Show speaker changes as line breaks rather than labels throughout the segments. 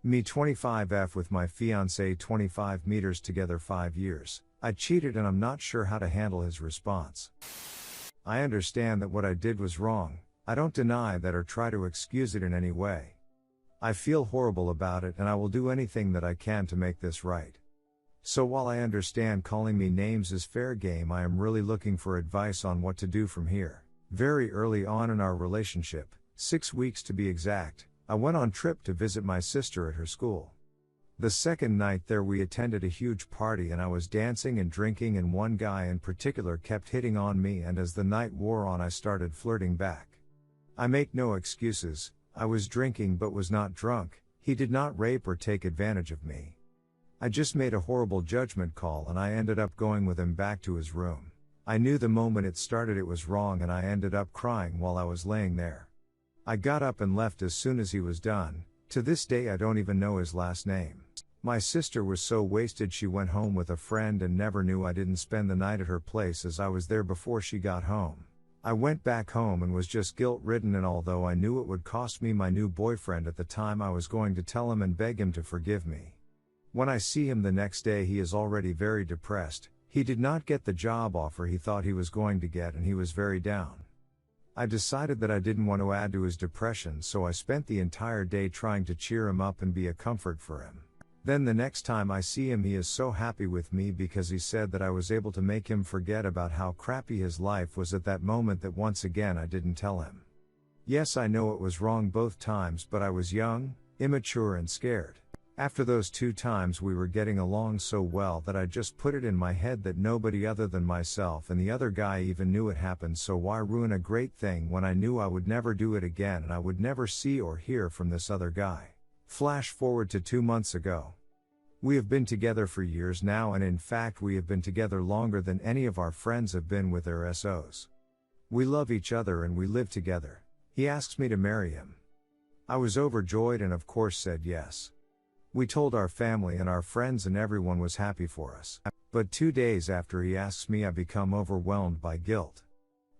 Me 25F with my fiancé 25 meters together 5 years. I cheated and I'm not sure how to handle his response. I understand that what I did was wrong. I don't deny that or try to excuse it in any way. I feel horrible about it and I will do anything that I can to make this right. So while I understand calling me names is fair game, I am really looking for advice on what to do from here. Very early on in our relationship, 6 weeks to be exact, I went on trip to visit my sister at her school. The second night there we attended a huge party and I was dancing and drinking and one guy in particular kept hitting on me, and as the night wore on I started flirting back. I make no excuses, I was drinking but was not drunk. He did not rape or take advantage of me. I just made a horrible judgment call and I ended up going with him back to his room. I knew the moment it started it was wrong and I ended up crying while I was laying there. I got up and left as soon as he was done. To this day I don't even know his last name. My sister was so wasted she went home with a friend and never knew I didn't spend the night at her place as I was there before she got home. I went back home and was just guilt-ridden, and although I knew it would cost me my new boyfriend at the time, I was going to tell him and beg him to forgive me. When I see him the next day he is already very depressed. He did not get the job offer he thought he was going to get and he was very down. I decided that I didn't want to add to his depression, so I spent the entire day trying to cheer him up and be a comfort for him. Then the next time I see him he is so happy with me because he said that I was able to make him forget about how crappy his life was at that moment, that once again I didn't tell him. Yes, I know it was wrong both times, but I was young, immature and scared. After those 2 times we were getting along so well that I just put it in my head that nobody other than myself and the other guy even knew it happened, so why ruin a great thing when I knew I would never do it again and I would never see or hear from this other guy. Flash forward to 2 months ago. We have been together for years now, and in fact we have been together longer than any of our friends have been with their SOs. We love each other and we live together. He asks me to marry him. I was overjoyed and of course said yes. We told our family and our friends and everyone was happy for us. But 2 days after he asks me I become overwhelmed by guilt.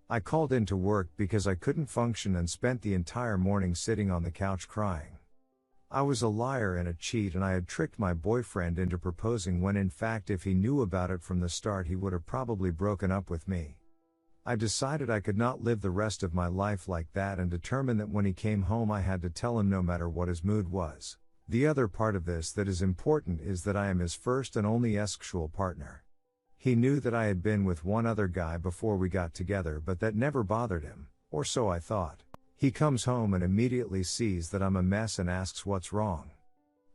I called into work because I couldn't function and spent the entire morning sitting on the couch crying. I was a liar and a cheat and I had tricked my boyfriend into proposing when in fact if he knew about it from the start he would have probably broken up with me. I decided I could not live the rest of my life like that and determined that when he came home I had to tell him no matter what his mood was. The other part of this that is important is that I am his first and only sexual partner. He knew that I had been with one other guy before we got together, but that never bothered him, or so I thought. He comes home and immediately sees that I'm a mess and asks what's wrong.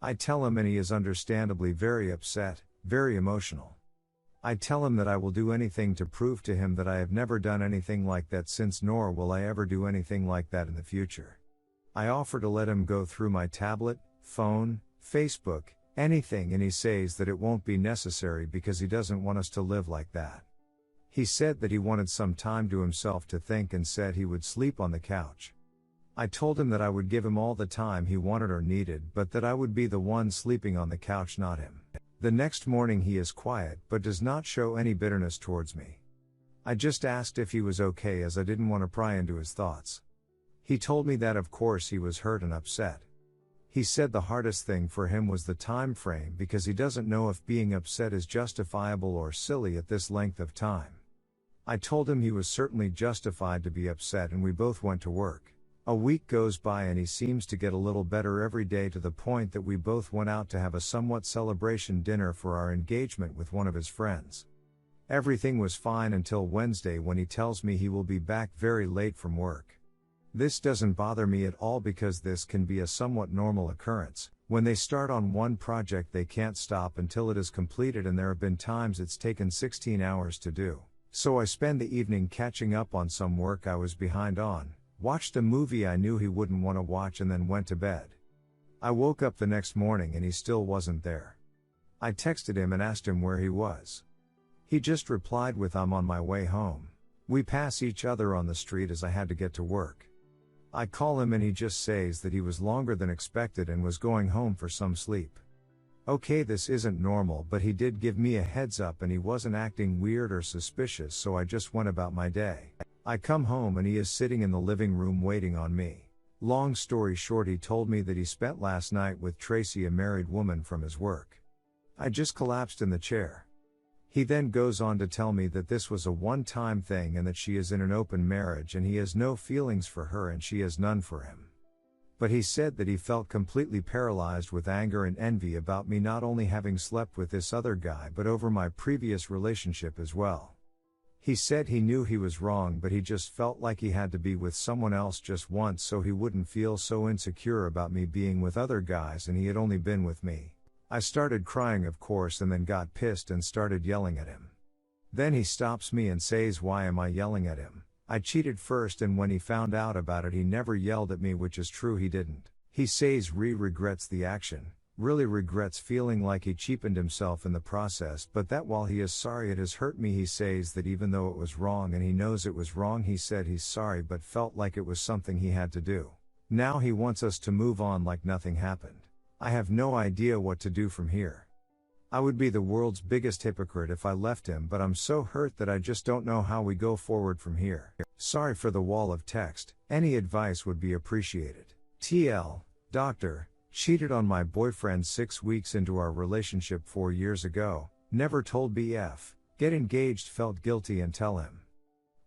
I tell him and he is understandably very upset, very emotional. I tell him that I will do anything to prove to him that I have never done anything like that since, nor will I ever do anything like that in the future. I offer to let him go through my tablet, phone, Facebook, anything, and he says that it won't be necessary because he doesn't want us to live like that. He said that he wanted some time to himself to think and said he would sleep on the couch. I told him that I would give him all the time he wanted or needed, but that I would be the one sleeping on the couch, not him. The next morning he is quiet but does not show any bitterness towards me. I just asked if he was okay as I didn't want to pry into his thoughts. He told me that of course he was hurt and upset. He said the hardest thing for him was the time frame because he doesn't know if being upset is justifiable or silly at this length of time. I told him he was certainly justified to be upset and we both went to work. A week goes by and he seems to get a little better every day, to the point that we both went out to have a somewhat celebration dinner for our engagement with one of his friends. Everything was fine until Wednesday when he tells me he will be back very late from work. This doesn't bother me at all because this can be a somewhat normal occurrence. When they start on one project they can't stop until it is completed, and there have been times it's taken 16 hours to do. So I spend the evening catching up on some work I was behind on, watched a movie I knew he wouldn't want to watch, and then went to bed. I woke up the next morning and he still wasn't there. I texted him and asked him where he was. He just replied with "I'm on my way home." We pass each other on the street as I had to get to work. I call him and he just says that he was longer than expected and was going home for some sleep. Okay, this isn't normal, but he did give me a heads up and he wasn't acting weird or suspicious, so I just went about my day. I come home and he is sitting in the living room waiting on me. Long story short, he told me that he spent last night with Tracy, a married woman from his work. I just collapsed in the chair. He then goes on to tell me that this was a one-time thing and that she is in an open marriage and he has no feelings for her and she has none for him. But he said that he felt completely paralyzed with anger and envy about me not only having slept with this other guy but over my previous relationship as well. He said he knew he was wrong, but he just felt like he had to be with someone else just once so he wouldn't feel so insecure about me being with other guys and he had only been with me. I started crying, of course, and then got pissed and started yelling at him. Then he stops me and says, "Why am I yelling at him? I cheated first, and when he found out about it he never yelled at me," which is true, he didn't. He says regrets the action, really regrets feeling like he cheapened himself in the process, but that while he is sorry it has hurt me, he says that even though it was wrong and he knows it was wrong, he said he's sorry but felt like it was something he had to do. Now he wants us to move on like nothing happened. I have no idea what to do from here. I would be the world's biggest hypocrite if I left him, but I'm so hurt that I just don't know how we go forward from here. Sorry for the wall of text, any advice would be appreciated. TL, Doctor, cheated on my boyfriend 6 weeks into our relationship 4 years ago, never told BF, get engaged, felt guilty and tell him.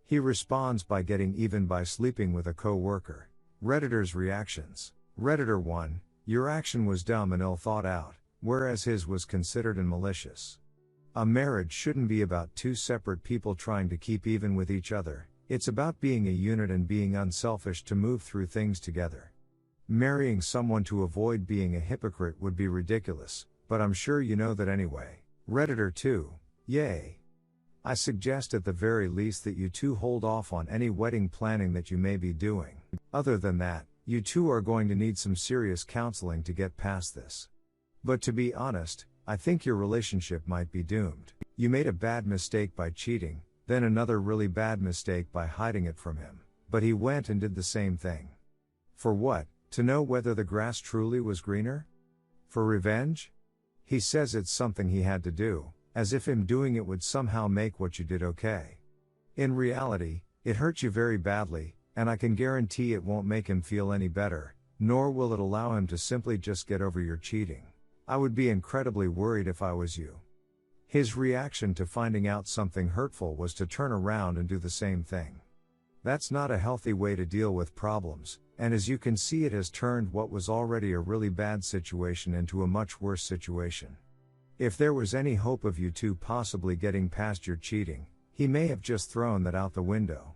He responds by getting even by sleeping with a co-worker. Redditors' reactions. Redditor 1, your action was dumb and ill thought out, whereas his was considered and malicious. A marriage shouldn't be about two separate people trying to keep even with each other, it's about being a unit and being unselfish to move through things together. Marrying someone to avoid being a hypocrite would be ridiculous, but I'm sure you know that anyway. Redditor 2, yay. I suggest at the very least that you two hold off on any wedding planning that you may be doing. Other than that, you two are going to need some serious counseling to get past this. But to be honest, I think your relationship might be doomed. You made a bad mistake by cheating, then another really bad mistake by hiding it from him, but he went and did the same thing. For what? To know whether the grass truly was greener? For revenge? He says it's something he had to do, as if him doing it would somehow make what you did okay. In reality, it hurt you very badly, and I can guarantee it won't make him feel any better, nor will it allow him to simply just get over your cheating. I would be incredibly worried if I was you. His reaction to finding out something hurtful was to turn around and do the same thing. That's not a healthy way to deal with problems, and as you can see, it has turned what was already a really bad situation into a much worse situation. If there was any hope of you two possibly getting past your cheating, he may have just thrown that out the window.